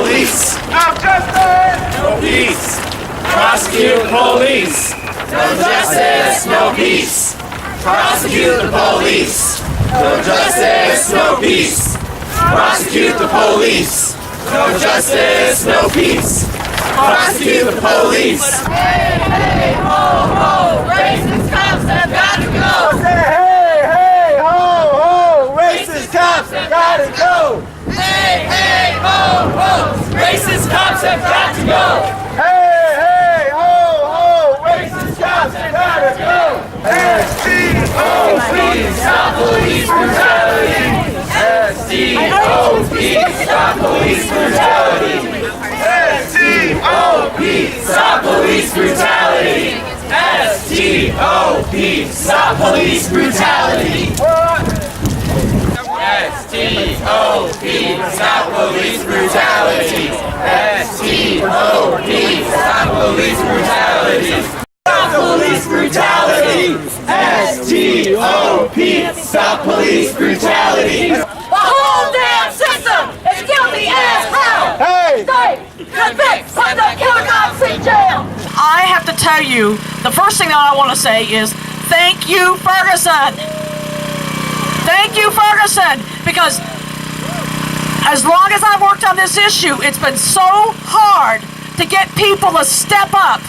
police. No justice. No peace. Prosecute the police. No justice, no peace. Prosecute the police. No justice, no peace. Prosecute the police. No justice, no peace. Prosecute the police. Hey, hey, ho, ho, racist cops have got to go. Hey, hey, ho, ho, racist cops have got to go. Hey, hey, ho, ho, racist cops have got to go. Hey, hey, ho, ho, racist cops have got to go. S-T-O-P, stop police brutality. S-T-O-P, stop police brutality. S-T-O-P, stop police brutality. S-T-O-P, stop police brutality. S-T-O-P, stop police brutality. S-T-O-P, stop police brutality. Stop police brutality. S-T-O-P, stop police brutality. The whole damn system is guilty as hell. Hey. Stay, convict, put the killer cops in jail. I have to tell you, the first thing that I want to say is thank you, Ferguson. Thank you, Ferguson, because as long as I've worked on this issue, it's been so hard to get people to step up,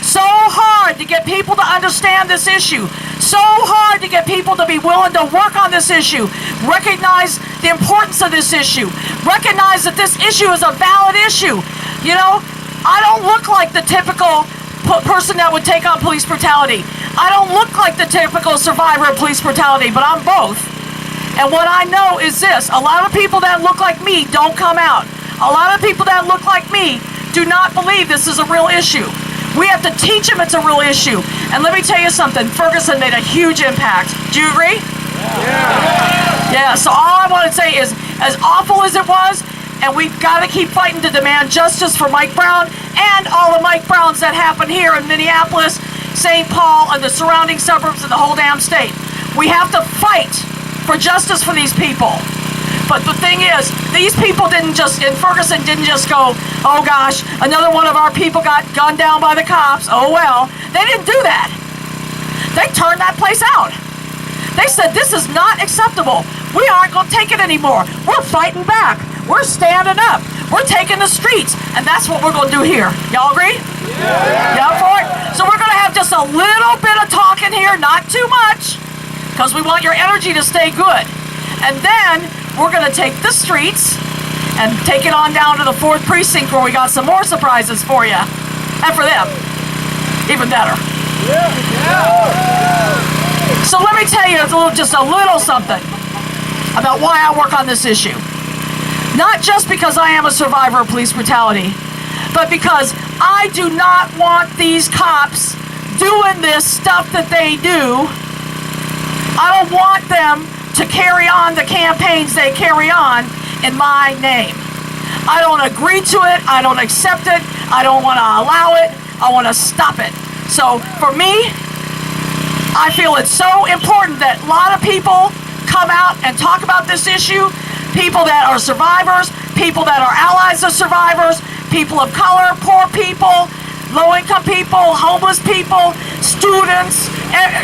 so hard to get people to understand this issue, so hard to get people to be willing to work on this issue, recognize the importance of this issue, recognize that this issue is a valid issue. You know, I don't look like the typical person that would take on police brutality. I don't look like the typical survivor of police brutality, but I'm both. And what I know is this: a lot of people that look like me don't come out. A lot of people that look like me do not believe this is a real issue. We have to teach them it's a real issue. And let me tell you something, Ferguson made a huge impact. Do you agree? Yeah, so all I want to say is, as awful as it was, and we've got to keep fighting to demand justice for Mike Brown and all the Mike Browns that happen here in Minneapolis, St. Paul, and the surrounding suburbs and the whole damn state. We have to fight for justice for these people. But the thing is, these people didn't just, and Ferguson didn't just go, oh gosh, another one of our people got gunned down by the cops, oh well. They didn't do that. They turned that place out. They said, this is not acceptable. We aren't going to take it anymore. We're fighting back. We're standing up. We're taking the streets. And that's what we're going to do here. Y'all agree? Yeah. Y'all for it? So we're going to have just a little bit of talking here, not too much, because we want your energy to stay good. And then we're going to take the streets and take it on down to the 4th precinct where we got some more surprises for you. And for them. Even better. So let me tell you just a little something about why I work on this issue. Not just because I am a survivor of police brutality, but because I do not want these cops doing this stuff that they do. I don't want them to carry on the campaigns they carry on in my name. I don't agree to it. I don't accept it. I don't want to allow it. I want to stop it. So for me, I feel it's so important that a lot of people come out and talk about this issue. People that are survivors, people that are allies of survivors, people of color, poor people, low-income people, homeless people, students,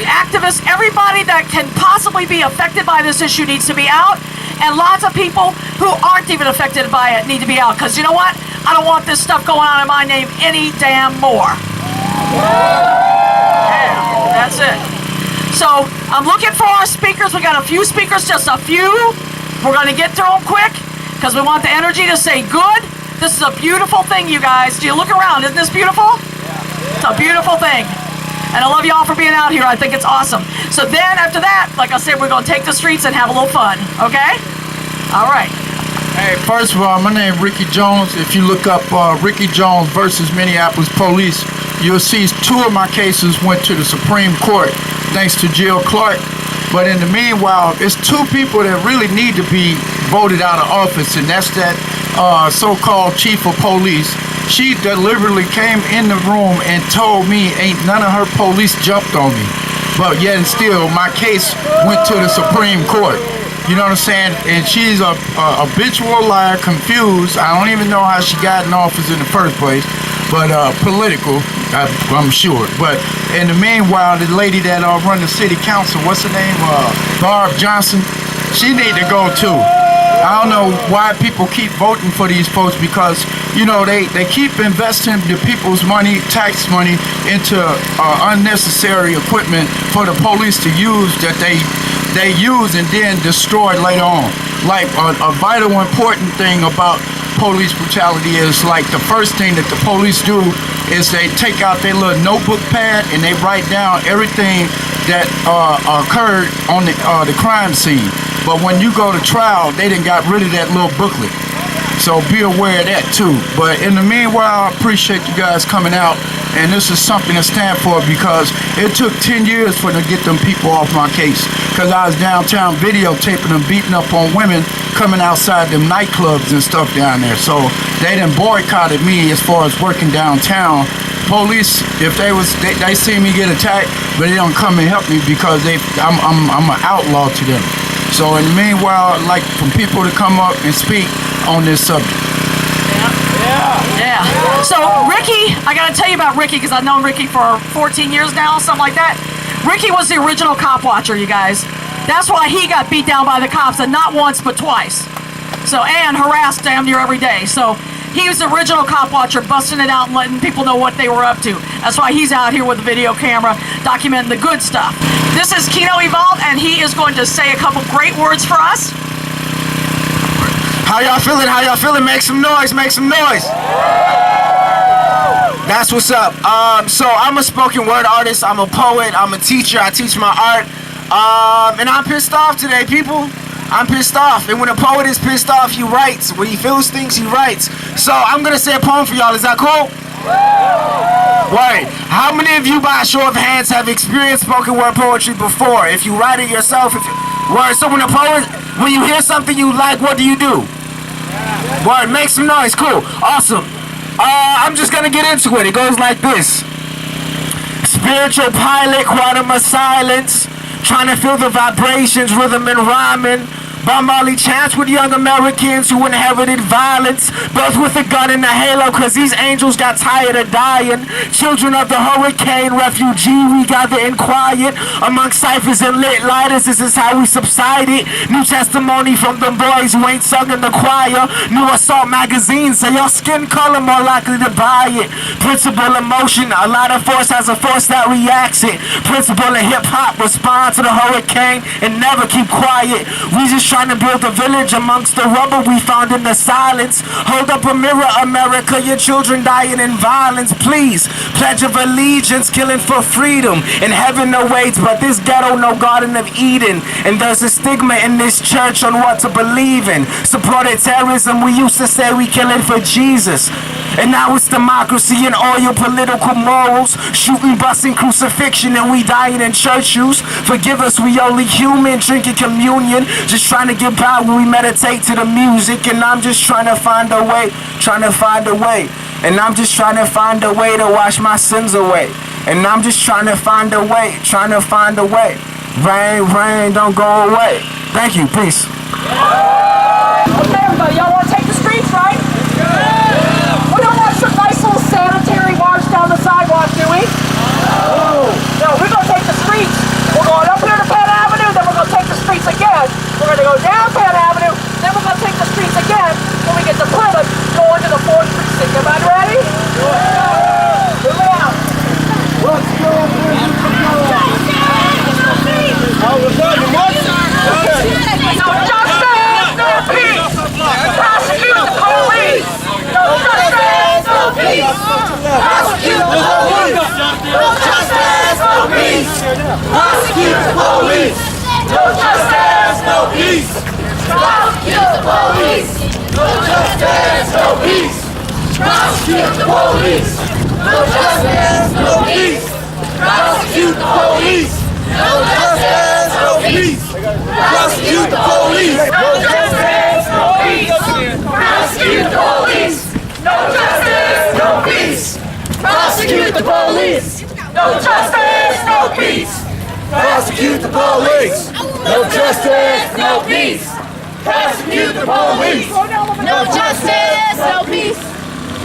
activists, everybody that can possibly be affected by this issue needs to be out. And lots of people who aren't even affected by it need to be out. Because you know what? I don't want this stuff going on in my name any damn more. Yeah, that's it. So I'm looking for our speakers. We got a few speakers, just a few. We're going to get through them quick because we want the energy to say good. This is a beautiful thing, you guys. Do you look around? Isn't this beautiful? It's a beautiful thing. And I love you all for being out here. I think it's awesome. So then after that, like I said, we're going to take the streets and have a little fun. Okay? All right. Hey, first of all, my name is Ricky Jones. If you look up Ricky Jones versus Minneapolis Police, you'll see 2 of my cases went to the Supreme Court thanks to Jill Clark. But in the meanwhile, it's 2 people that really need to be voted out of office, and that's that so-called chief of police. She deliberately came in the room and told me ain't none of her police jumped on me. But yet and still, my case went to the Supreme Court. You know what I'm saying? And she's a habitual liar, confused. I don't even know how she got in office in the first place, but political, I'm sure. But in the meanwhile, the lady that run the city council, what's her name? Barb Johnson. She need to go too. I don't know why people keep voting for these folks, because you know they keep investing the people's money, tax money, into unnecessary equipment for the police to use that they use and then destroy later on. Like a vital important thing about police brutality is, like, the first thing that the police do is they take out their little notebook pad and they write down everything that occurred on the crime scene. But when you go to trial, they done got rid of that little booklet. So be aware of that too. But in the meanwhile, I appreciate you guys coming out, and this is something to stand for, because it took 10 years for them to get them people off my case, because I was downtown videotaping them beating up on women coming outside them nightclubs and stuff down there. So they done boycotted me as far as working downtown. Police, if they see me get attacked, but they don't come and help me because I'm an outlaw to them. So in the meanwhile, I'd like for people to come up and speak on this subject. Yeah. So Ricky, I gotta tell you about Ricky, because I've known Ricky for 14 years now, something like that. Ricky was the original cop watcher, you guys. That's why he got beat down by the cops, and not once but twice. So, and harassed damn near every day. So he was the original cop watcher, busting it out and letting people know what they were up to. That's why he's out here with a video camera documenting the good stuff. This is Kino Evolve, and he is going to say a couple great words for us. How y'all feeling? How y'all feeling? Make some noise, make some noise. That's what's up. So I'm a spoken word artist, I'm a poet, I'm a teacher, I teach my art. And I'm pissed off today, people. I'm pissed off. And when a poet is pissed off, he writes. When he feels things, he writes. So I'm gonna say a poem for y'all. Is that cool? Word. How many of you, by a show of hands, have experienced spoken word poetry before? If you write it yourself, word. So when you hear something you like, what do? Word. Make some noise. Cool. Awesome. I'm just gonna get into it. It goes like this. Spiritual pilot, quantum of silence, trying to feel the vibrations, rhythm and rhyming. Bombali chants with young Americans who inherited violence, both with a gun and a halo, cause these angels got tired of dying. Children of the hurricane, refugee, we gather in quiet amongst ciphers and lit lighters. This is how we subsided. New testimony from them boys who ain't sung in the choir. New assault magazines say your skin color more likely to buy it. Principle emotion, a lot of force has a force that reacts it. Principle of hip-hop, respond to the hurricane and never keep quiet. We just trying to build a village amongst the rubble we found in the silence. Hold up a mirror, America, your children dying in violence. Please, pledge of allegiance, killing for freedom. In heaven awaits, but this ghetto no Garden of Eden. And there's a stigma in this church on what to believe in. Supported terrorism, we used to say we killing for Jesus. And now it's democracy and all your political morals. Shooting, busting, crucifixion, and we dying in church shoes. Forgive us, we only human, drinking communion. Just trying to get by when we meditate to the music. And I'm just trying to find a way, And I'm just trying to find a way to wash my sins away. And I'm just trying to find a way, Rain, rain, don't go away. Thank you, peace. Okay, everybody, y'all want to take the streets, right? We don't want some nice little sanitary march down the sidewalk, do we? No, we're going to take the streets. We're going up here to Penn Avenue, then we're going to take the streets again. We're going to go down Penn Avenue, then we're going to take the streets again when we get to Plymouth, going to the 4th precinct. Everybody ready? Move it out. Let's go, No justice, no peace. Prosecute the police. No justice, no peace. Prosecute the police. No justice, no peace. Prosecute the police. No justice, no peace. Prosecute the police. No justice, no peace. Prosecute the police. No justice, no peace. Prosecute the police. No justice, no peace. Prosecute the police. No justice, no peace. Prosecute the police. No justice, no peace. Prosecute the police. No justice, no peace. Prosecute the police. No justice, no peace. Prosecute the police. No justice, no peace.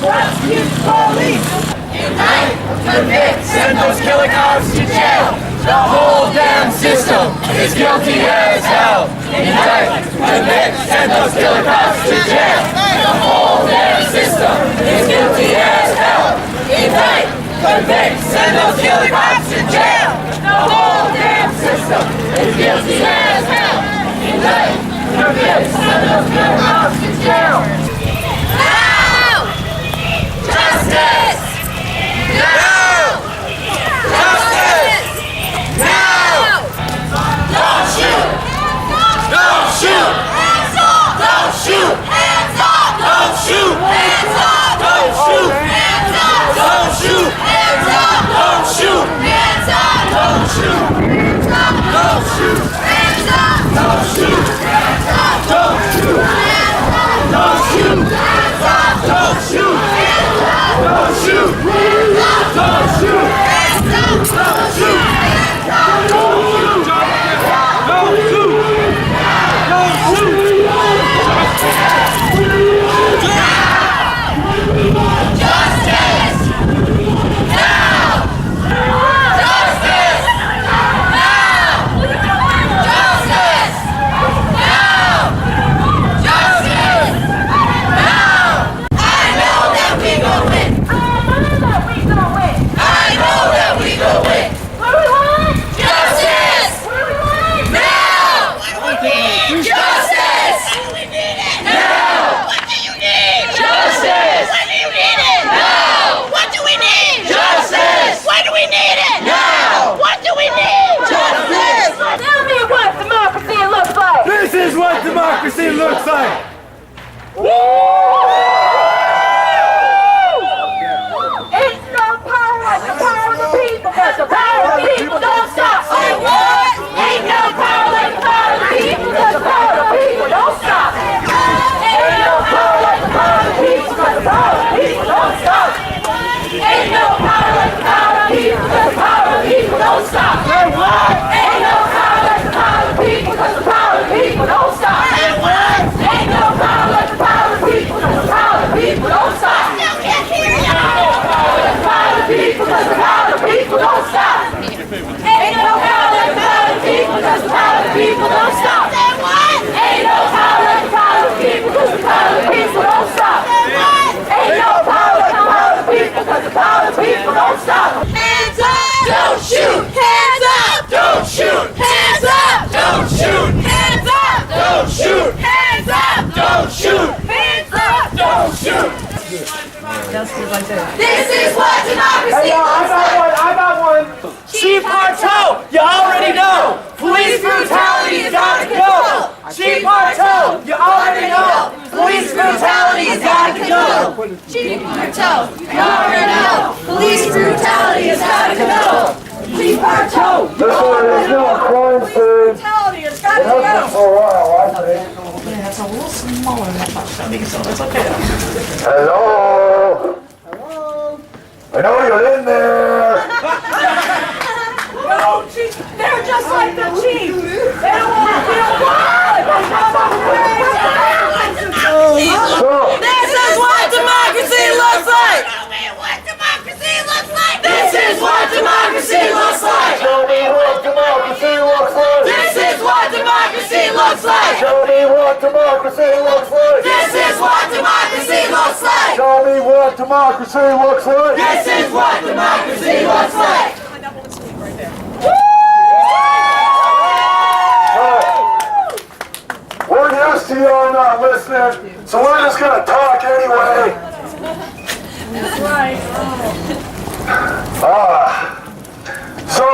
Prosecute the police. Unite, convict, Send those killer cops to jail. The whole damn system is guilty as hell. Unite, convict, send those killer cops to jail. The whole damn system is guilty as hell. Unite, convict, send those killer cops to jail. The whole damn system is guilty as hell. Unite, convict, send those killer cops to jail. now! Justice! Now! Justice! Now! Don't shoot! Don't shoot! Hands up! Don't shoot! Hands up! Don't shoot! Hands up! Don't shoot! Hands up! Don't shoot! Hands up! Don't shoot! Hands up! Don't shoot! Hands up! Don't shoot! Hands up! Don't shoot! Hands up! Don't shoot! Don't shoot! Hands up! Don't shoot! Don't shoot! Don't shoot! Hands up! Don't shoot! Justice! Now! Justice! Now! Justice! Now! Justice! Now! I know that we gon' win! I know that we gon' win! Justice! Now! Justice! Now! What do you need? Justice! When do you need it? Now! What do we need? Justice! When do we need it? Now! What do we need? Justice! Tell me what democracy looks like! This is what democracy looks like! Ain't no power like the power of the people, cause the power of the people don't stop! Say what? Ain't no power like the power of the people, cause the power of the people don't stop! Ain't no power like the power of the people, cause the power of the people don't stop! Ain't no power like the power of the people, cause the power of the people don't stop! Say what? Ain't no power like the power of the people, cause the power of the people don't stop! Say what? Ain't no power like the power of the people, cause the power of the people don't stop! Still can't hear you! Power of the people, cause the power of the people don't stop! Ain't no power like the power of the people, cause the power of the people don't stop! Say what? Ain't no power like the power of the people, cause the power of the people don't stop! Say what? Ain't no power like the power of the people, cause the power of the people don't stop! Hands up! Don't shoot! Hands up! Don't shoot! Hands up! Don't shoot! Hands up! Don't shoot! Hands up! Don't shoot! Hands up! Don't shoot! This is what democracy looks like! I got one. Chief Marteau, you already know. Police brutality has got to go. Chief Marteau, you already know. Police brutality has got to go. Chief Marteau, you already know. Police brutality has got to go. Chief Marteau, you already know. Police brutality has got to go. Hello? I know you're in there. No, Chief, they're just like the Chief. They don't want to feel wild. This is what democracy looks like! This is what democracy looks like! Show me what democracy looks like. This is what democracy looks like! Show me what democracy looks like. This is what democracy looks like! Show me what democracy looks like. This is what democracy looks like! We're used to y'all not listening, so we're just gonna talk anyway. So,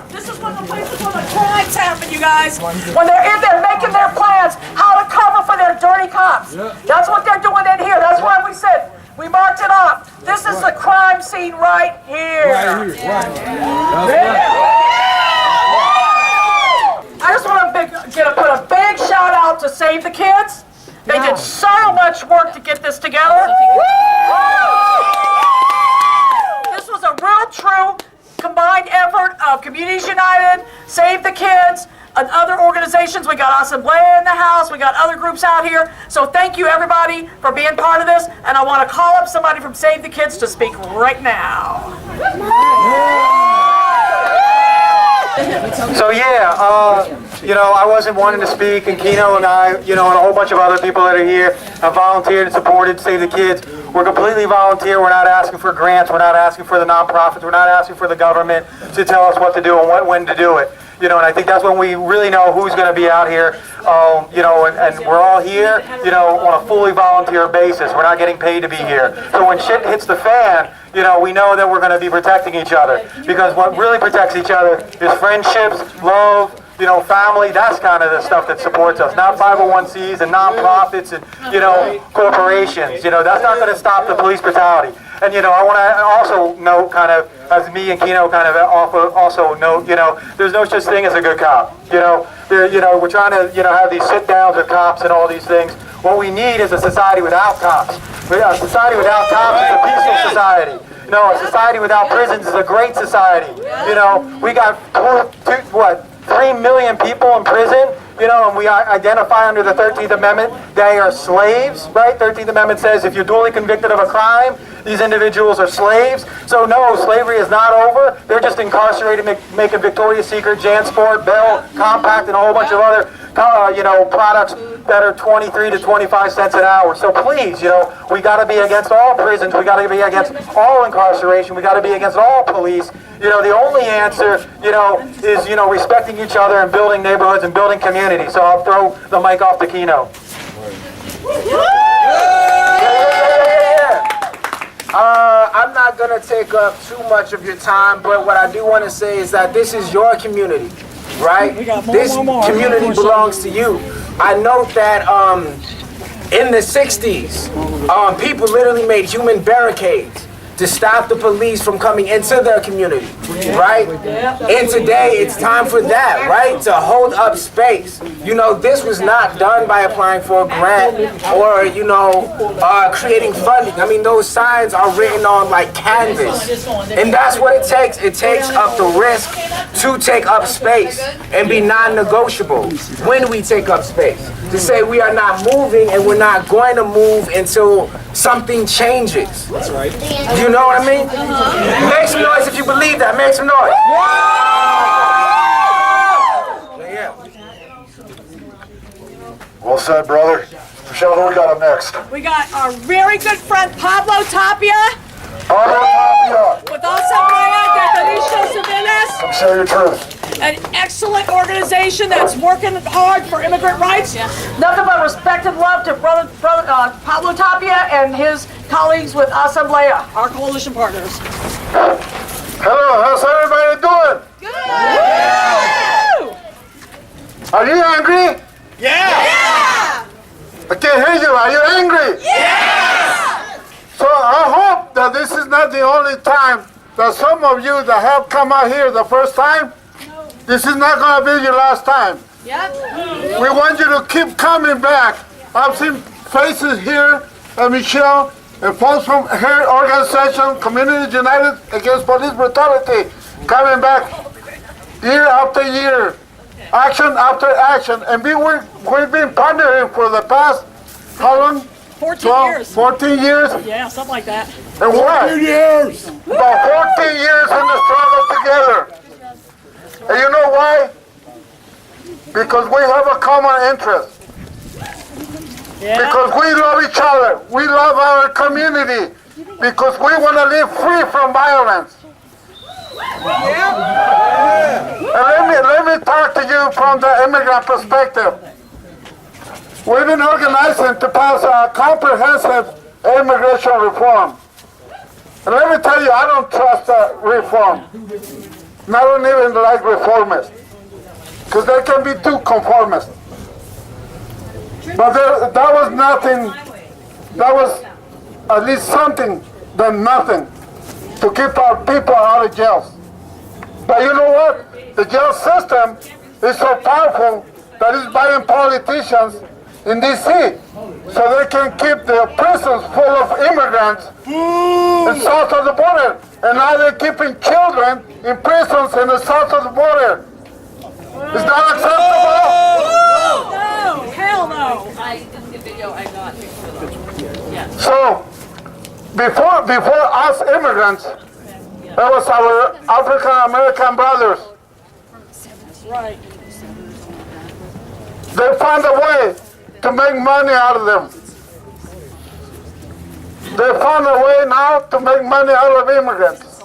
This is one of the places where the crimes happen, you guys. When they're in there making their plans how to cover for their dirty cops. That's what they're doing in here. That's why we said, we marked it off. This is the crime scene right here. I just want to put a big shout out to Save the Kids. They did so much work to get this together. This was a real true combined effort of Communities United, Save the Kids, other organizations. We got Assembleia in the house. We got other groups out here. So thank you, everybody, for being part of this. And I want to call up somebody from Save the Kids to speak right now. So yeah, I wasn't wanting to speak, and Keno and I, and a whole bunch of other people that are here have volunteered and supported Save the Kids. We're completely volunteer. We're not asking for grants. We're not asking for the nonprofits. We're not asking for the government to tell us what to do and when to do it. And I think that's when we really know who's going to be out here, and we're all here, on a fully volunteer basis. We're not getting paid to be here. So when shit hits the fan, we know that we're going to be protecting each other. Because what really protects each other is friendships, love, family. That's kind of the stuff that supports us. Not 501c3s and nonprofits and, corporations. That's not going to stop the police brutality. And, I want to also note, kind of, as me and Keno kind of also note, there's no such thing as a good cop. We're trying to, have these sit-downs with cops and all these things. What we need is a society without cops. A society without cops is a peaceful society. A society without prisons is a great society. We got 3 million people in prison, and we identify under the 13th Amendment they are slaves, right? 13th Amendment says if you're duly convicted of a crime, these individuals are slaves. So no, slavery is not over. They're just incarcerated, making Victoria's Secret, JanSport, Bell, Compact, and a whole bunch of other, products that are 23 to 25 cents an hour. So please, we got to be against all prisons. We got to be against all incarceration. We got to be against all police. The only answer, is, respecting each other and building neighborhoods and building communities. So I'll throw the mic off to Keno. I'm not going to take up too much of your time, but what I do want to say is that this is your community, right? This community belongs to you. I note that in the 60s, people literally made human barricades to stop the police from coming into their community, right? And today, it's time for that, right? To hold up space. This was not done by applying for a grant or, creating funding. I mean, those signs are written on like canvas. And that's what it takes. It takes up the risk to take up space and be non-negotiable when we take up space. To say we are not moving and we're not going to move until something changes. That's right. You know what I mean? Make some noise if you believe that. Make some noise. Well said, brother. Michelle, who we got up next? We got our very good friend Pablo Tapia Pablo Tapia. with Assembleia de Derechos Civiles, Come share your truth. an excellent organization that's working hard for immigrant rights. Nothing but respect and love to brother Pablo Tapia and his colleagues with Assembleia, our coalition partners. Hello, how's everybody doing? Good! Are you angry? Yeah! I can't hear you. Are you angry? Yeah! So I hope that this is not the only time that some of you that have come out here the first time, this is not going to be your last time. Yep. We want you to keep coming back. I've seen faces here, Michelle, and folks from her organization, Communities United Against Police Brutality, coming back year after year, action after action. And we've been partnering for the past, how long? 14 years. 14 years? Yeah, something like that. And what? 14 years. About 14 years in the struggle together. And you know why? Because we have a common interest. Yeah. Because we love each other. We love our community. Because we want to live free from violence. And let me talk to you from the immigrant perspective. We've been organizing to pass a comprehensive immigration reform. And let me tell you, I don't trust that reform. And I don't even like reformists. Because they can be too conformist. But that was nothing, that was at least something than nothing to keep our people out of jails. But you know what? The jail system is so powerful that it's buying politicians in D.C. so they can keep their prisons full of immigrants south of the border. And now they're keeping children in prisons in the south of the border. Is that acceptable? No! Hell no! So, before us immigrants, that was our African American brothers. Right. They found a way to make money out of them. They found a way now to make money out of immigrants.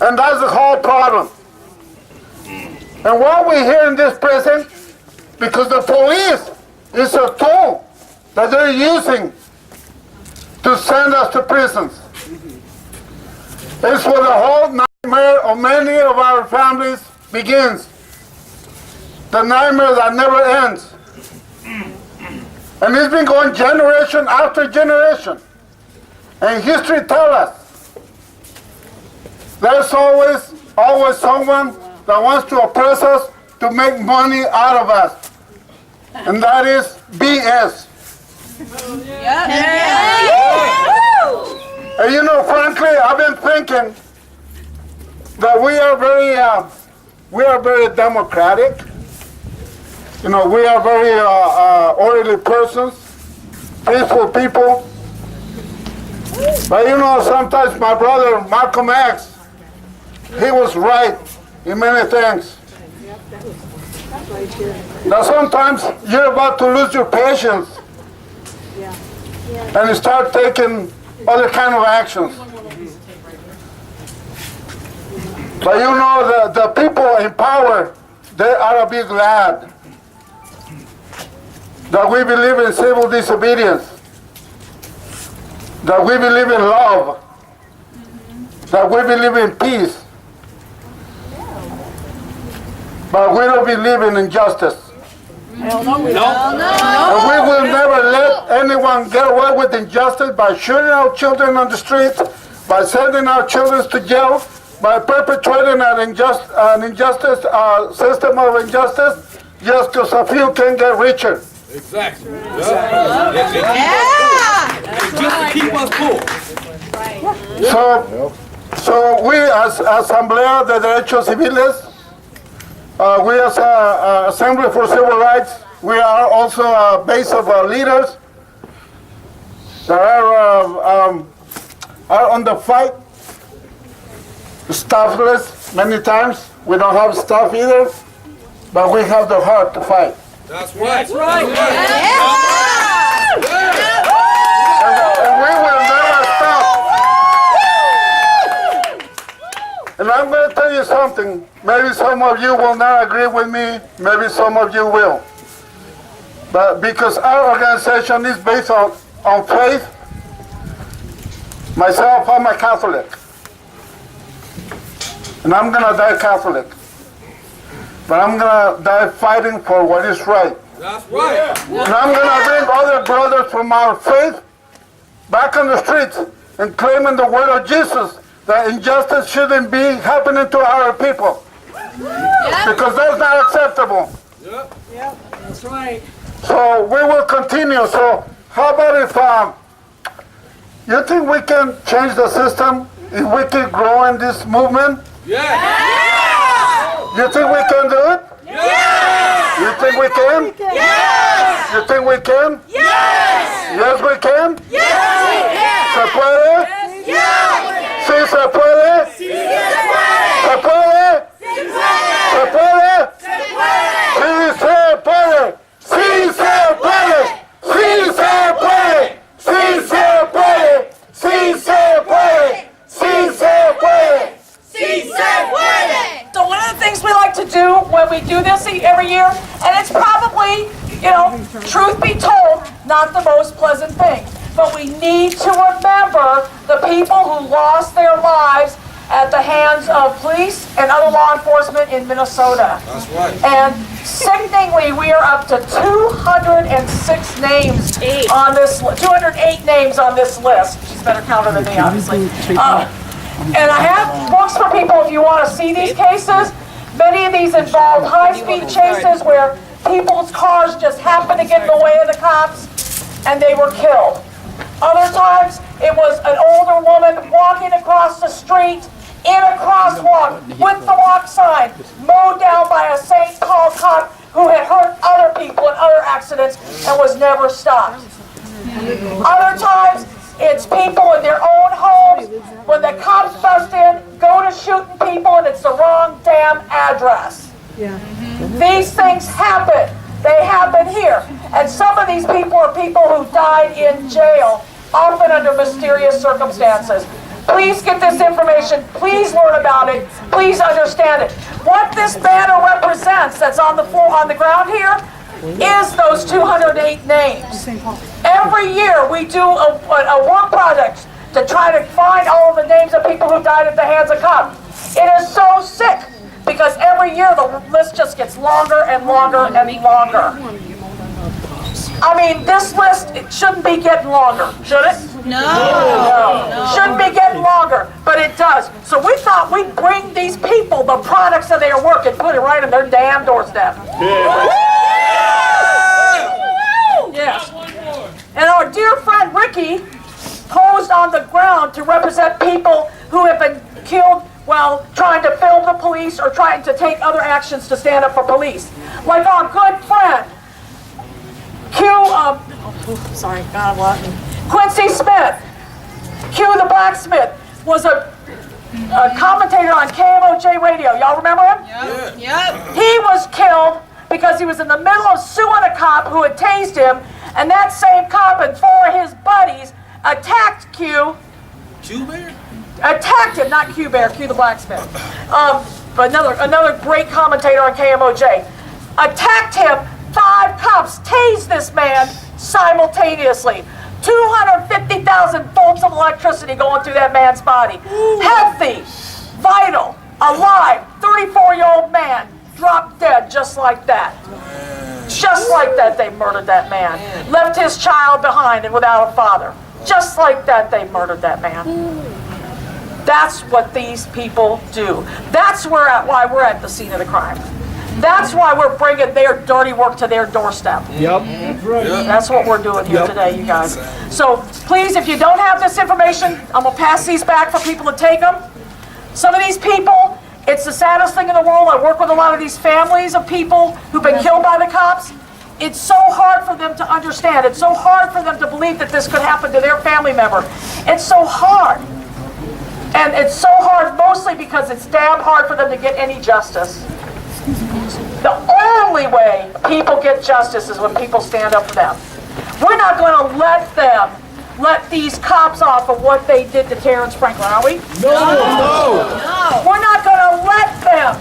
And that's the whole problem. And what we hear in this prison, because the police is a tool that they're using to send us to prisons. It's where the whole nightmare of many of our families begins. The nightmare that never ends. And it's been going generation after generation. And history tells us there's always someone that wants to oppress us to make money out of us. And that is BS. And you know, frankly, I've been thinking that we are very democratic. You know, we are very orderly persons, peaceful people. But you know, sometimes my brother Malcolm X, he was right in many things. Now sometimes you're about to lose your patience and you start taking other kind of actions. But you know, the people in power, they ought to be glad that we believe in civil disobedience, that we believe in love, that we believe in peace, but we don't believe in injustice. Hell no, we don't. And we will never let anyone get away with injustice by shooting our children on the streets, by sending our children to jail, by perpetrating an injustice system of injustice, just because a few can get richer. Exactly. Just to keep us poor. So we as Asamblea de Derechos Civiles, we as Assembly for Civil Rights, we are also a base of leaders that are on the fight, staffless many times. We don't have staff either, but we have the heart to fight. That's right. And we will never stop. And I'm going to tell you something. Maybe some of you will not agree with me. Maybe some of you will. But because our organization is based on faith, myself, I'm a Catholic. And I'm going to die Catholic. But I'm going to die fighting for what is right. That's right. And I'm going to bring other brothers from our faith back on the streets and claiming the word of Jesus that injustice shouldn't be happening to our people. Because that's not acceptable. Yep, that's right. So we will continue. So how about if you think we can change the system if we keep growing this movement? You think we can do it? You think we can? You think we can? Yes, we can? ¿Se puede? Sí, se puede. ¿Se puede? ¿Se puede? Sí, se puede. Sí, se puede. Sí, se puede. Sí, se puede. Sí, se puede. Sí, se puede. So one of the things we like to do when we do this every year, and it's probably, truth be told, not the most pleasant thing, but we need to remember the people who lost their lives at the hands of police and other law enforcement in Minnesota. That's right. And sickeningly, we are up to 206 names on this, 208 names on this list. She's a better counter than me, obviously. And I have books for people if you want to see these cases. Many of these involve high-speed chases where people's cars just happened to get in the way of the cops and they were killed. Other times, it was an older woman walking across the street in a crosswalk with the walk sign, mowed down by a St. Paul cop who had hurt other people in other accidents and was never stopped. Other times, it's people in their own homes. When the cops bust in, go to shooting people and it's the wrong damn address. These things happen. They happen here. And some of these people are people who died in jail, often under mysterious circumstances. Please get this information. Please learn about it. Please understand it. What this banner represents that's on the floor, on the ground here, is those 208 names. Every year we do a work project to try to find all of the names of people who died at the hands of cops. It is so sick because every year the list just gets longer and longer and longer. I mean, this list, it shouldn't be getting longer, should it? No. Shouldn't be getting longer, but it does. So we thought we'd bring these people the products of their work and put it right on their damn doorstep. Yes. And our dear friend Ricky posed on the ground to represent people who have been killed while trying to film the police or trying to take other actions to stand up for police. Like our good friend, Quincy Smith. Q the Blacksmith was a commentator on KMOJ radio. Y'all remember him? Yep. He was killed because he was in the middle of suing a cop who had tased him, and that same cop and four of his buddies attacked Q. Q-Bear? Attacked him, not Q-Bear, Q the Blacksmith. But another great commentator on KMOJ. Attacked him, 5 cops tased this man simultaneously. 250,000 volts of electricity going through that man's body. Healthy, vital, alive, 34-year-old man dropped dead just like that. Just like that, they murdered that man. Left his child behind and without a father. Just like that, they murdered that man. That's what these people do. That's why we're at the scene of the crime. That's why we're bringing their dirty work to their doorstep. Yep. That's what we're doing here today, you guys. So please, if you don't have this information, I'm going to pass these back for people to take them. Some of these people, it's the saddest thing in the world. I work with a lot of these families of people who've been killed by the cops. It's so hard for them to understand. It's so hard for them to believe that this could happen to their family member. It's so hard. And it's so hard mostly because it's damn hard for them to get any justice. The only way people get justice is when people stand up for them. We're not going to let these cops off of what they did to Terrence Franklin, are we? No. We're not going to let them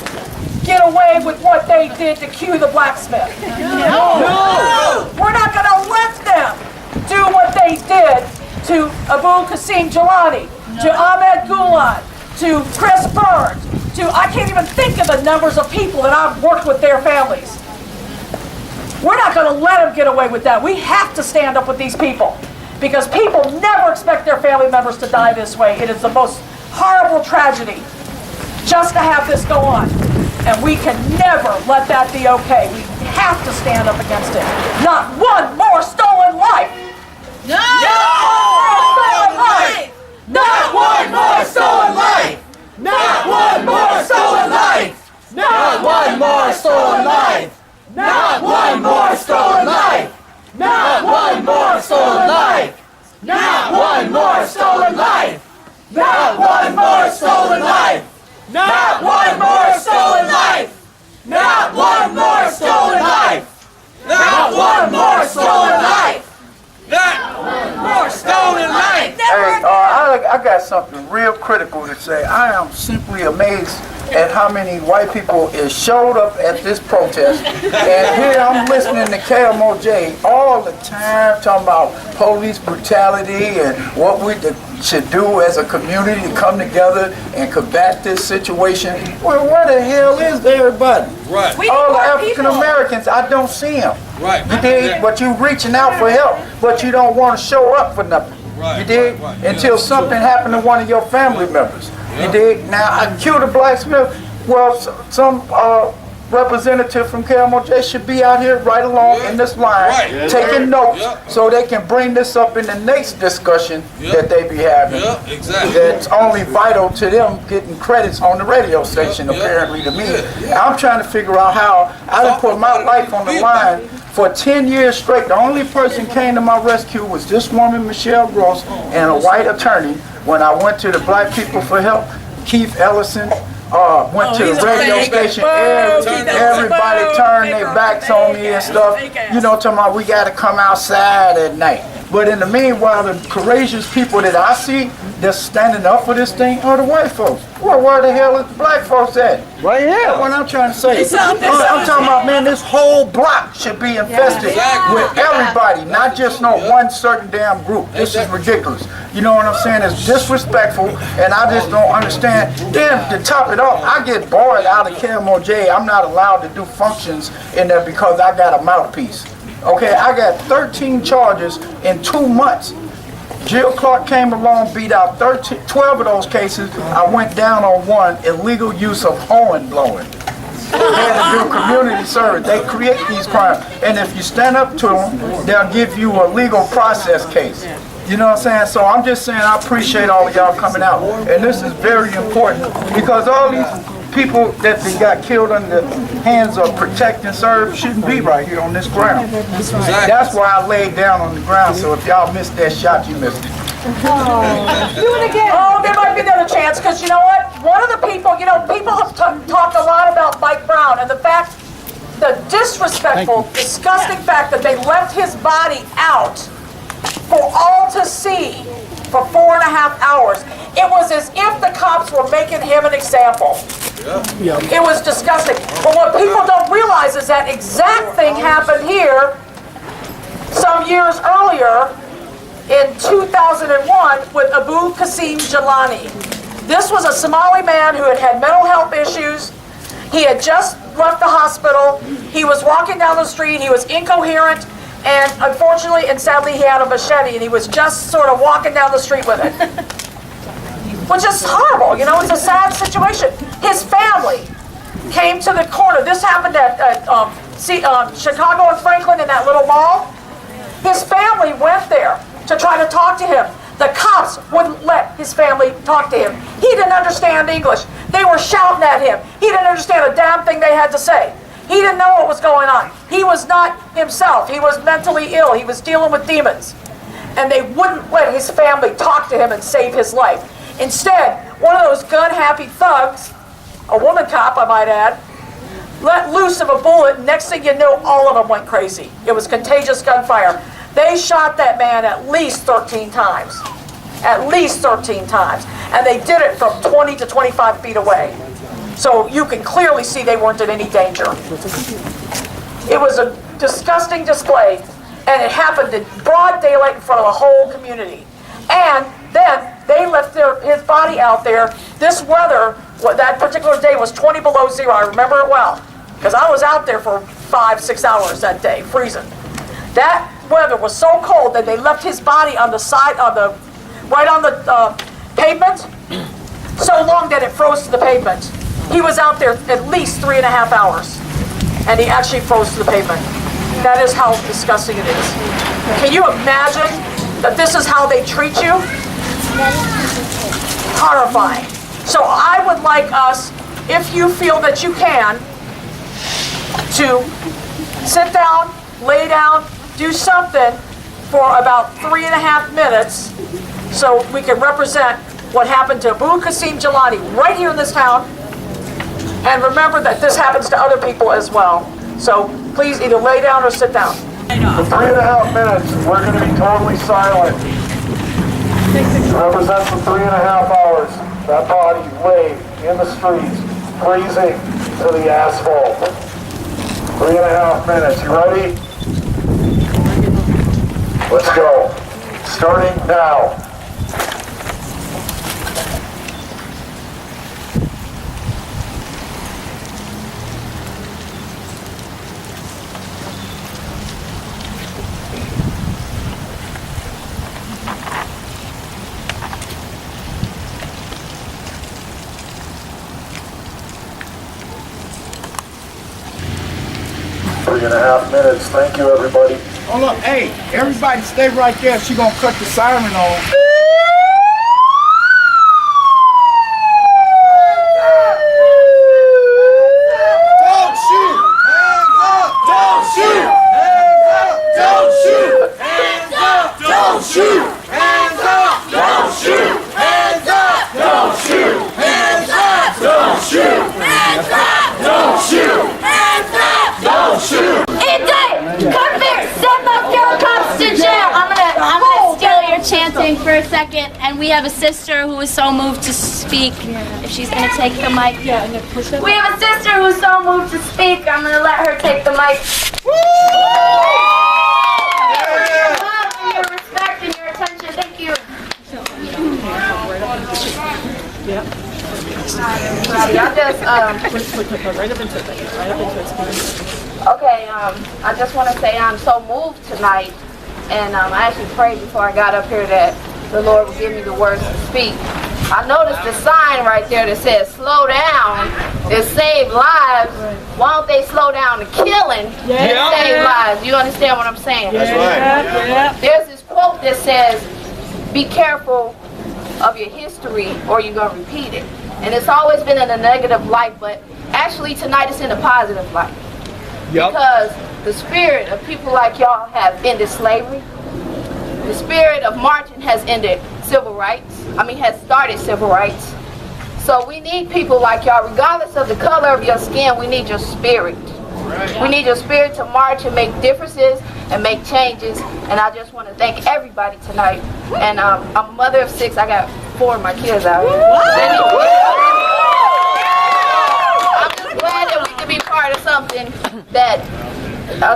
get away with what they did to Q the Blacksmith. No. We're not going to let them do what they did to Abu Qasim Jalani, to Ahmed Gulad, to Chris Burns, I can't even think of the numbers of people that I've worked with their families. We're not going to let them get away with that. We have to stand up with these people because people never expect their family members to die this way. It is the most horrible tragedy just to have this go on. And we can never let that be okay. We have to stand up against it. Not one more stolen life. Not one more stolen life! Not one more stolen life! Not one more stolen life! Not one more stolen life! Not one more stolen life! Not one more stolen life! Not one more stolen life! Not one more stolen life! Not one more stolen life! Not one more stolen life! Not one more stolen life! Hey, I got something real critical to say. I am simply amazed at how many white people is showed up at this protest. And here I'm listening to KMOJ all the time talking about police brutality and what we should do as a community to come together and combat this situation. Well, where the hell is everybody? Right. All the African Americans, I don't see them. Right. You dig? But you reaching out for help, but you don't want to show up for nothing. Right, You dig? right. Until something happened to one of your family members. You dig? Now, I killed a blacksmith. Well, some representative from KMOJ should be out here right along in this line, Right. taking notes Yeah. so they can bring this up in the next discussion that they be having. Yeah, exactly. That's only vital to them getting credits on the radio station, apparently to me. I'm trying to figure out how I done put my life on the line for 10 years straight. The only person came to my rescue was this woman, Michelle Gross, and a white attorney. When I went to the Black People for Help, Keith Ellison, went to the radio station. Everybody turned their backs on me and stuff. You know, talking about we got to come outside at night. But in the meanwhile, the courageous people that I see that's standing up for this thing are the white folks. Well, where the hell is the black folks at? Right here. That's what I'm trying to say. I'm talking about, man, this whole block should be infested with everybody, not just no one certain damn group. This is ridiculous. You know what I'm saying? It's disrespectful, and I just don't understand. Then, to top it off, I get bored out of KMOJ. I'm not allowed to do functions in there because I got a mouthpiece. Okay, I got 13 charges in 2 months. Jill Clark came along, beat out 12 of those cases. I went down on one, illegal use of horn blowing. They had to do community service. They create these crimes. And if you stand up to them, they'll give you a legal process case. You know what I'm saying? So I'm just saying I appreciate all of y'all coming out. And this is very important because all these people that they got killed under the hands of Protect and Serve shouldn't be right here on this ground. That's why I laid down on the ground, so if y'all missed that shot, you missed it. Do it again. Oh, there might be another chance, because you know what? One of the people, people have talked a lot about Mike Brown and the fact, the disrespectful, disgusting fact that they left his body out for all to see for 4.5 hours. It was as if the cops were making him an example. It was disgusting. But what people don't realize is that exact thing happened here some years earlier in 2001 with Abu Qasim Jalani. This was a Somali man who had had mental health issues. He had just left the hospital. He was walking down the street. He was incoherent. And unfortunately and sadly, he had a machete, and he was just sort of walking down the street with it. Which is horrible, it's a sad situation. His family came to the corner. This happened at Chicago and Franklin in that little mall. His family went there to try to talk to him. The cops wouldn't let his family talk to him. He didn't understand English. They were shouting at him. He didn't understand a damn thing they had to say. He didn't know what was going on. He was not himself. He was mentally ill. He was dealing with demons. And they wouldn't let his family talk to him and save his life. Instead, one of those gun-happy thugs, a woman cop I might add, let loose of a bullet. Next thing you know, all of them went crazy. It was contagious gunfire. They shot that man at least 13 times. At least 13 times. And they did it from 20 to 25 feet away. So you can clearly see they weren't in any danger. It was a disgusting display, and it happened in broad daylight in front of the whole community. And then they left his body out there. This weather, that particular day was 20 below zero. I remember it well, because I was out there for 5-6 hours that day, freezing. That weather was so cold that they left his body on the side, right on the pavement, so long that it froze to the pavement. He was out there at least 3.5 hours, and he actually froze to the pavement. That is how disgusting it is. Can you imagine that this is how they treat you? Horrifying. So I would like us, if you feel that you can, to sit down, lay down, do something for about 3.5 minutes so we can represent what happened to Abu Qasim Jalani right here in this town. And remember that this happens to other people as well. So please either lay down or sit down. For 3.5 minutes, we're going to be totally silent. Represents for 3.5 hours. That body lay in the streets, freezing to the asphalt. 3.5 minutes. You ready? Let's go. Starting now. 3.5 minutes. Thank you, everybody. Hold up, hey, everybody stay right there. She gonna cut the siren on. Don't shoot! Hands up! Don't shoot! Hands up! Don't shoot! Hands up! Don't shoot! Hands up! Don't shoot! Hands up! Don't shoot! Hands up! Don't shoot! Hands up! Don't shoot! Hands up! Don't shoot! Come here! Send those yellow cops to jail! I'm gonna steal your chanting for a second, and we have a sister who is so moved to speak. If she's gonna take the mic. We have a sister who's so moved to speak. I'm gonna let her take the mic. Woo! Your love and your respect and your attention. Thank you. I just want to say I'm so moved tonight, and I actually prayed before I got up here that the Lord would give me the words to speak. I noticed the sign right there that says slow down and save lives. Why don't they slow down the killing and save lives? You understand what I'm saying? That's right. There's this quote that says, be careful of your history or you're going to repeat it. And it's always been in a negative light, but actually tonight it's in a positive light. Because the spirit of people like y'all have ended slavery. The spirit of marching has ended civil rights. Has started civil rights. So we need people like y'all, regardless of the color of your skin, we need your spirit. We need your spirit to march and make differences and make changes. And I just want to thank everybody tonight. And I'm a mother of 6. I got 4 of my kids out here. I'm just glad that we can be part of something that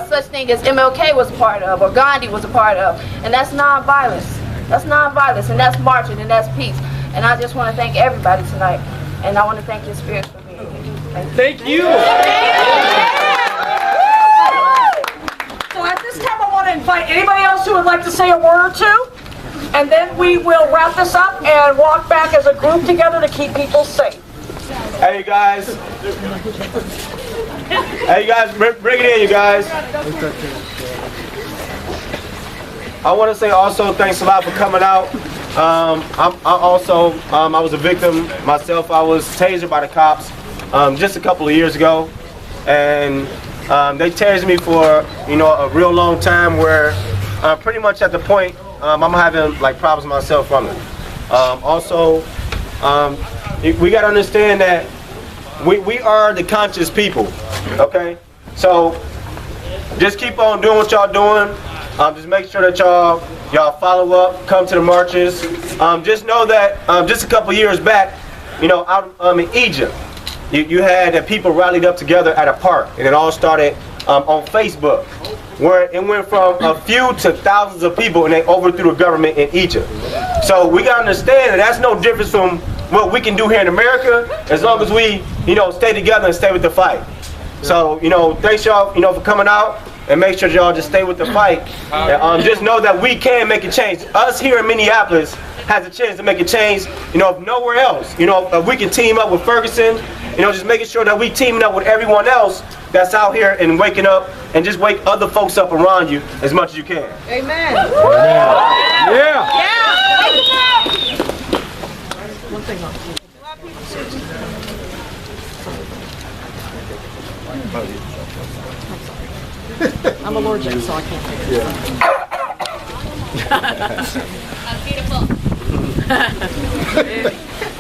such thing as MLK was a part of, or Gandhi was a part of. And that's nonviolence. That's nonviolence, and that's marching, and that's peace. And I just want to thank everybody tonight. And I want to thank your spirit for being here. Thank you. So at this time, I want to invite anybody else who would like to say a word or two, and then we will wrap this up and walk back as a group together to keep people safe. Hey, you guys. Hey, you guys, bring it in, you guys. I want to say also thanks a lot for coming out. I was a victim myself. I was tasered by the cops just a couple of years ago, and they tased me for a real long time. Where pretty much at the point I'm having like problems myself from it. We got to understand that we are the conscious people. Okay, so just keep on doing what y'all doing. Just make sure that y'all follow up, come to the marches. Just know that just a couple years back, out in Egypt, you had people rallied up together at a park, and it all started on Facebook, where it went from a few to thousands of people, and they overthrew the government in Egypt. So we gotta understand that that's no difference from what we can do here in America, as long as we, stay together and stay with the fight. So, thanks y'all, for coming out. And make sure y'all just stay with the fight. And, just know that we can make a change. Us here in Minneapolis has a chance to make a change, if nowhere else. If we can team up with Ferguson, just making sure that we teaming up with everyone else that's out here and waking up, and just wake other folks up around you as much as you can. Amen. Yeah. One thing on. I'm allergic, so I can't take it. Beautiful.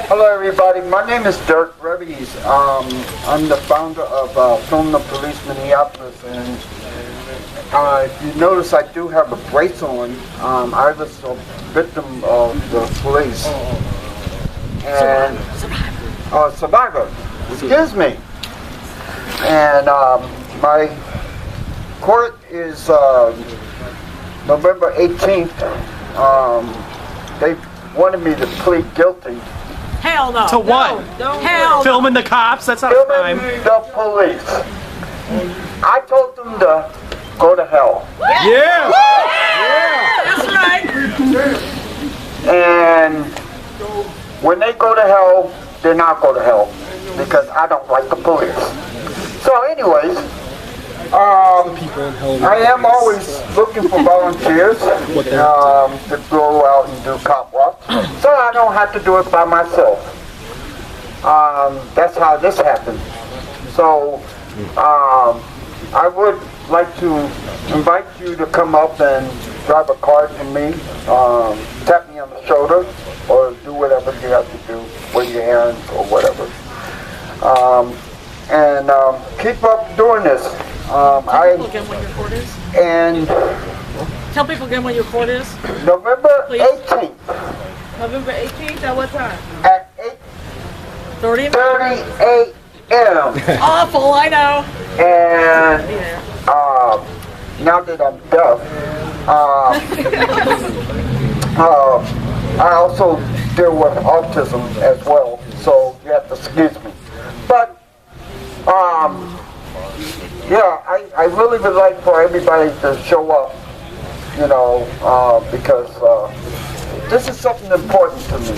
Hello, everybody. My name is Dirk Rebies. I'm the founder of Film the Police Minneapolis, and if you notice, I do have a brace on. I was a victim of the police. And survivor. Excuse me. And my court is November 18th. They wanted me to plead guilty. Hell no. To what? No. Hell no. Filming the cops? That's not a crime. Filming the police. I told them to go to hell. Yeah. That's right. And when they go to hell, they're not go to hell, because I don't like the police. So anyways, I am always looking for volunteers to go out and do cop walk, so I don't have to do it by myself. That's how this happened. So I would like to invite you to come up and drive a cart for me, tap me on the shoulder, or do whatever you have to do, wave your hands or whatever. And keep up doing this. Tell people again when your court is. And Tell people again when your court is. November Please. 18th November 18th at what time? at 8:30 a.m. Awful, I know. And now that I'm deaf, I also deal with autism as well, so you have to excuse me. But yeah, I really would like for everybody to show up, you know, because this is something important to me,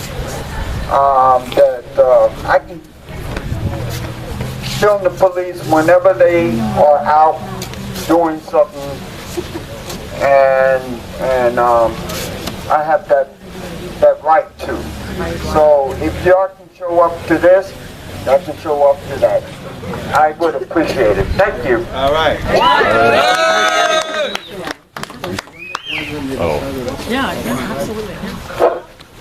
that I can film the police whenever they are out doing something, and I have that right to. So if y'all can show up to this, I can show up to that. I would appreciate it. Thank you. All right. Yeah, absolutely.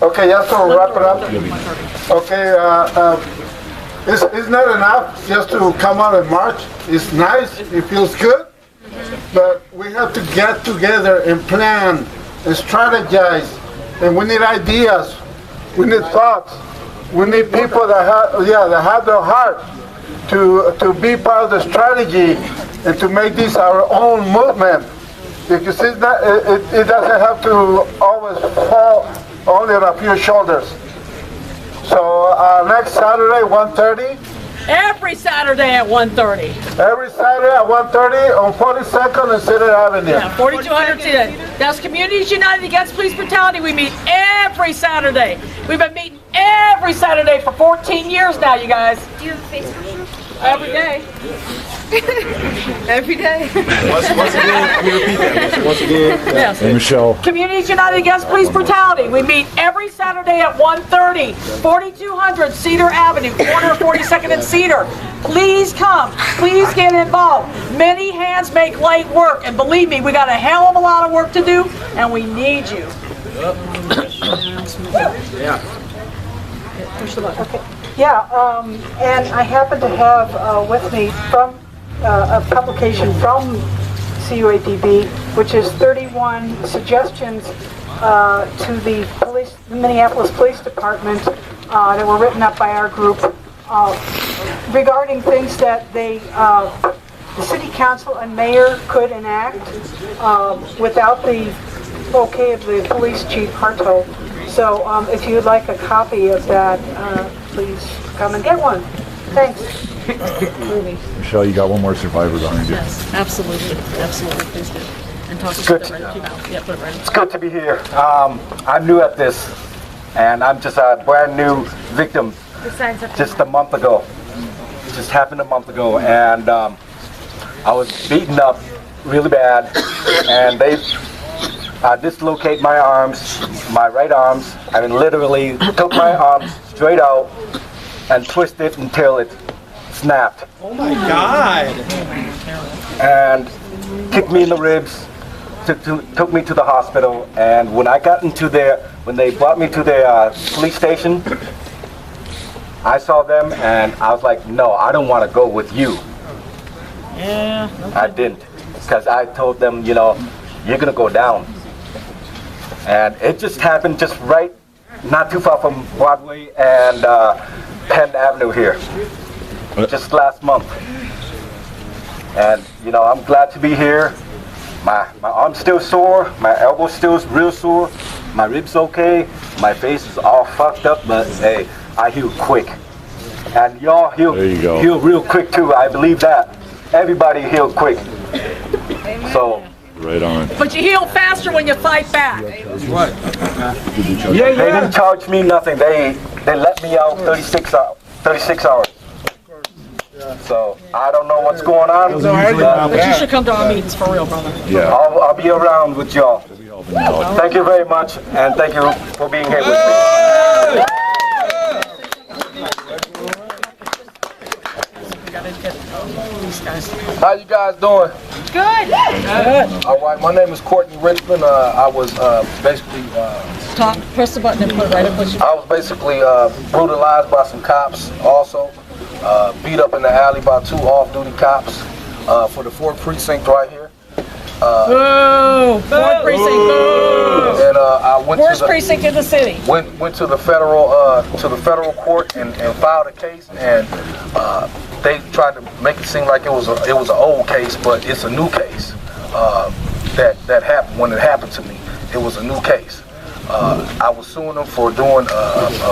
Okay, just to wrap it up. Okay, it's not enough just to come out and march. It's nice, it feels good, but we have to get together and plan and strategize, and we need ideas, we need thoughts, we need people that have their heart to be part of the strategy and to make this our own movement. Because it doesn't have to always fall only on a few shoulders. So next Saturday, 1:30. Every Saturday at 1:30. Every Saturday at 1:30 on 42nd and Cedar Avenue. Yeah, 4200 today. That's Communities United Against Police Brutality. We meet every Saturday. We've been meeting every Saturday for 14 years now, you guys. Do you have a Facebook group? Every day. Every day. Once again, can you repeat that? Once again. Yes. Hey, Michelle. Communities United Against Police Brutality. We meet every Saturday at 1:30, 4200 Cedar Avenue, corner of 42nd and Cedar. Please come. Please get involved. Many hands make light work, and believe me, we got a hell of a lot of work to do, and we need you. Okay. Yeah, and I happen to have with me from a publication from CUAPB, which is 31 suggestions to the Minneapolis Police Department that were written up by our group regarding things that the city council and mayor could enact without the okay of the police chief Harto. So if you'd like a copy of that, please come and get one. Thanks. Michelle, you got one more survivor behind you. Yes, absolutely. Absolutely. Please do. And talk to Good. the right people. Yeah, put it right. It's good to be here. I'm new at this, and I'm just a brand new victim just a month ago. It just happened a month ago, and I was beaten up really bad, and they dislocate my arms, my right arms. I mean, literally took my arms straight out and twisted until it snapped. Oh my God. And kicked me in the ribs, took me to the hospital, and when I got into when they brought me to the police station, I saw them and I was like, no, I don't want to go with you. Yeah. I didn't, because I told them, you know, you're gonna go down. And it just happened just right, not too far from Broadway and Penn Avenue here, just last month. And you know, I'm glad to be here. My arm's still sore, my elbow's still real sore, my ribs okay, my face is all fucked up, but hey, I heal quick. And y'all heal real quick too, I believe that. Everybody heal quick. So. Right on. But you heal faster when you fight back. What? They didn't charge me nothing. They let me out 36 hours. So I don't know what's going on. But you should come to our meetings for real, brother. Yeah. I'll be around with y'all. Thank you very much, and thank you for being here with me. How you guys doing? Good. All right, my name is Courtney Richmond. I was basically Press the button and put it right up. I was basically brutalized by some cops. Also, beat up in the alley by 2 off-duty cops for the 4th precinct right here. Boo! 4th precinct. Boo! And I went Worst to the precinct in the city. went to the federal court and filed a case, and they tried to make it seem like it was an old case, but it's a new case that happened when it happened to me. It was a new case. I was suing them for doing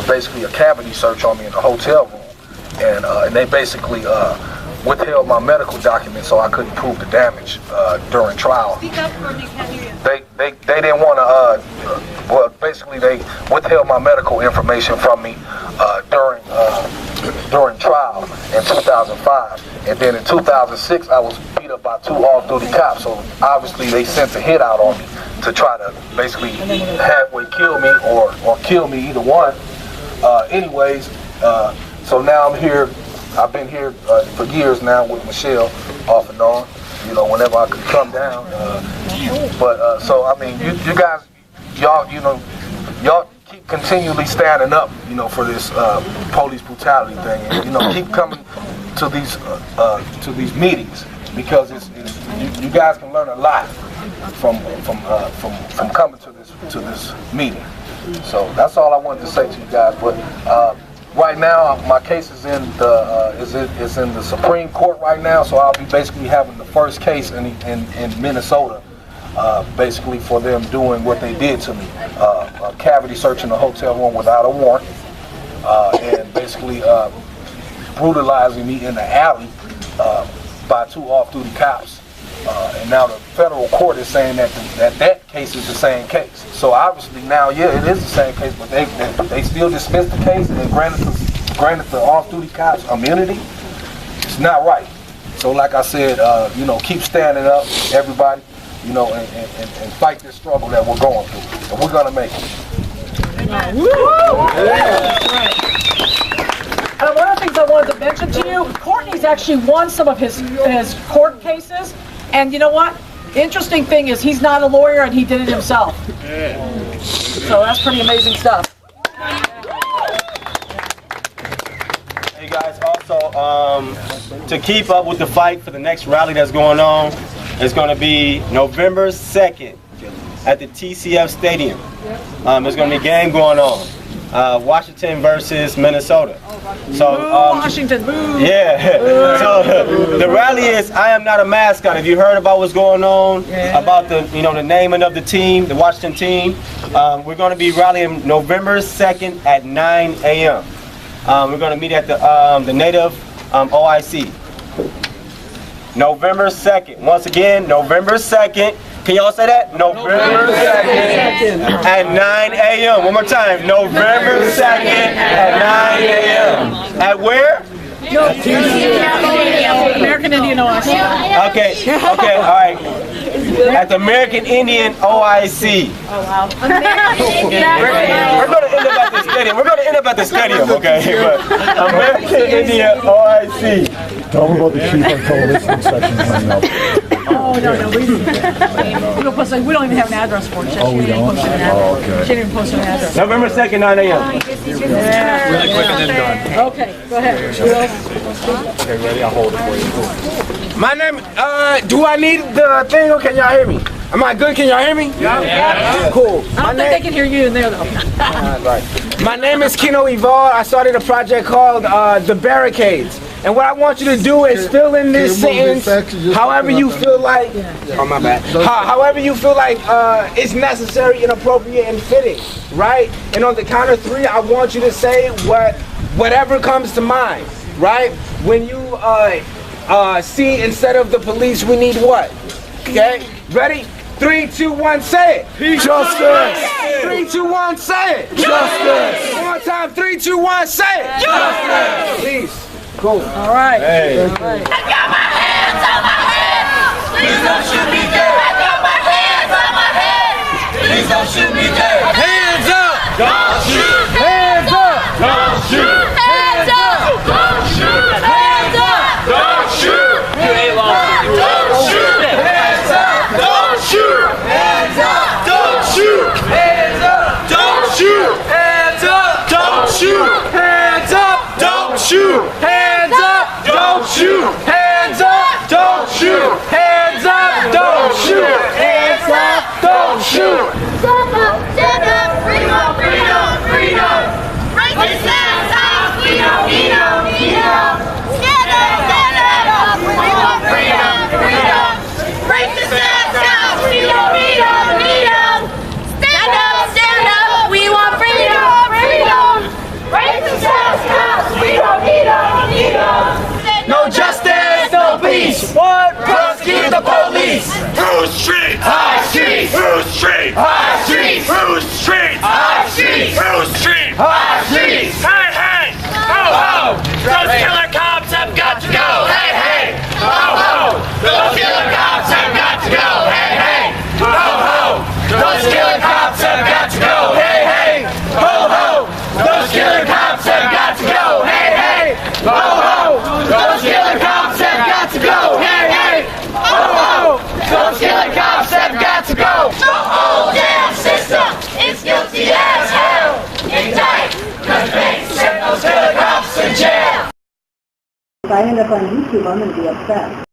basically a cavity search on me in the hotel room, and they basically withheld my medical documents so I couldn't prove the damage during trial. Speak up for me, can't hear you. They didn't want to. Well, basically they withheld my medical information from me during trial in 2005, and then in 2006 I was beat up by 2 off-duty cops. So obviously they sent a hit out on me to try to basically halfway kill me or kill me, either one. Anyways, so now I'm here. I've been here for years now with Michelle, off and on. You know, whenever I could come down. So I mean, you guys, y'all keep continually standing up, for this police brutality thing, and keep coming to these meetings, because you guys can learn a lot from coming to this meeting. So that's all I wanted to say to you guys. But right now, my case is in the Supreme Court right now, so I'll be basically having the first case in Minnesota, basically for them doing what they did to me, a cavity search in a hotel room without a warrant, and basically brutalizing me in the alley by 2 off-duty cops. And now the federal court is saying that case is the same case. So obviously now, yeah, it is the same case, but they still dismissed the case and they granted the off-duty cops immunity. It's not right. So like I said, keep standing up, everybody, and fight this struggle that we're going through. And we're gonna make it. One of the things I wanted to mention to you, Courtney's actually won some of his court cases. And you know what? The interesting thing is he's not a lawyer and he did it himself. So that's pretty amazing stuff. Hey guys, also to keep up with the fight for the next rally that's going on, it's going to be November 2nd at the TCF Stadium. There's going to be a game going on. Washington versus Minnesota. So Washington, boo. Yeah. So the rally is I am not a mascot. Have you heard about what's going on? Yeah. About the the naming of the team, the Washington team? We're going to be rallying November 2nd at 9 a.m. We're going to meet at the Native OIC. November 2nd. Once again, November 2nd. Can y'all say that? November 2nd at 9 a.m. One more time. November 2nd at 9 a.m. At where? American Indian OIC. Okay, all right. At the American Indian OIC. Oh, wow. We're going to end up at the stadium. We're going to end up at the stadium, okay? But American Indian OIC. Tell them about the Chief on Coalition section coming up. Oh, no. We don't even have an address for it. Oh, we don't? Oh, okay. She didn't post an address. November 2nd, 9 a.m. Yeah. Really quick and then done. Okay, go ahead. Who else? Okay, ready? I'll hold it for you. My name, do I need the thing or can y'all hear me? Am I good? Can y'all hear me? Yeah. Cool. I don't think they can hear you in there though. Right. My name is Kino Eval. I started a project called The Barricades. And what I want you to do is fill in this sentence however you feel like, oh my bad, however you feel like it's necessary and appropriate and fitting, right? And on the count of 3, I want you to say whatever comes to mind, right? When you see instead of the police, we need what? Okay, ready? 3, 2, 1, say it. Peace. Justice. 3, 2, 1, say it. Justice. One more time. 3, 2, 1, say it. Justice. Peace. Cool. All right. Hey. All right. I got my hands on my head. Please don't shoot me dead. I got my hands on my head. Please don't shoot me dead. Hands up! Don't shoot. Hands up! Don't shoot! Hands up. Don't shoot. Hands up. Don't shoot! Don't shoot. Hands up! Don't shoot! Hands up. Don't shoot! Hands up. Don't shoot! Hands up. Don't shoot! Hands up. Don't shoot! Hands up. Don't shoot! Hands up. Don't shoot! Hands up. Don't shoot! Hands up. Don't shoot! Stand up. Stand up. Freedom. Freedom. Freedom. Break the sound. Freedom. Freedom. Freedom. Stand up. Stand up. Freedom. Freedom. Freedom. Break the sound. Freedom. Freedom. Freedom. Stand up. Stand up. We want freedom. Freedom. Break the sound. Freedom. Freedom. Freedom. No justice, no peace! What? Prosecute the police! Who's streets? High streets! Who's streets? High streets! Who's streets? High streets! Who's streets? High streets! Hey, hey! Ho, ho! Those killer cops have got to go! Hey, hey! Ho, ho! Those killer cops have got to go! Hey, hey! Ho, ho! Those killer cops have got to go! Hey, hey! Ho, ho! Those killer cops have got to go! Hey, hey! Ho, ho! Those killer cops have got to go! Hey, hey! Ho, ho! Those killer cops have got to go! The whole damn system is guilty as hell. Indict, convict, send those killer cops in jail. If I end up on YouTube, I'm going to be upset.